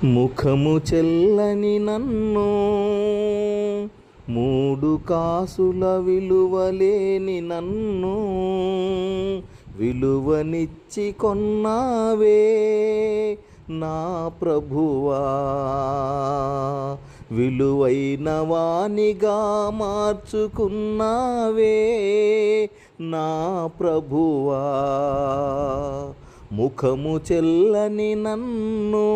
ముఖము చెల్లని నన్ను మూడు కాసుల విలువలేని నన్ను విలువనిచ్చి కొన్నావే నా ప్రభువా, విలువైన వానిగా మార్చుకున్నావే నా ప్రభువా. ముఖము చెల్లని నన్ను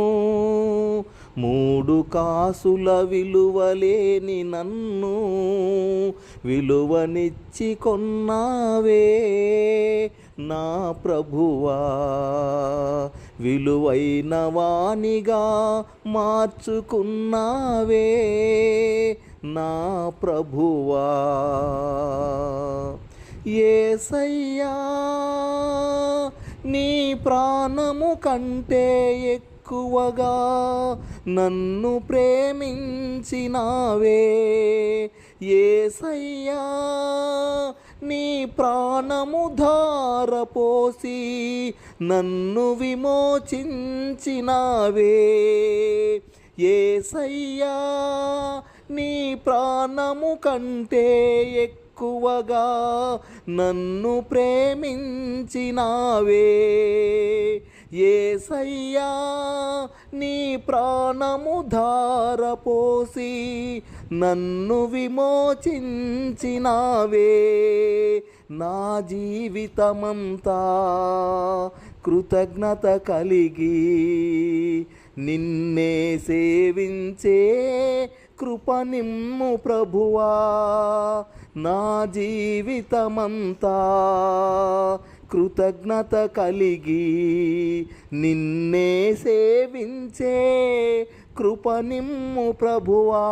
మూడు కాసుల విలువలేని నన్ను విలువనిచ్చి కొన్నావే నా ప్రభువా, విలువైన వానిగా మార్చుకున్నావే నా ప్రభువా. యేసయ్యా, నీ ప్రాణము కంటే ఎక్కువగా నన్ను ప్రేమించినావే. యేసయ్యా, నీ ప్రాణము ధారపోసి నన్ను విమోచించినావే. యేసయ్యా, నీ ప్రాణము కంటే ఎక్కువగా నన్ను ప్రేమించినావే. యేసయ్యా, నీ ప్రాణము ధారపోసి నన్ను విమోచించినావే. నా జీవితమంతా కృతజ్ఞత కలిగి నిన్నే సేవించే కృప నిమ్ము ప్రభువా. నా జీవితమంతా కృతజ్ఞత కలిగి నిన్నే సేవించే కృప నిమ్ము ప్రభువా.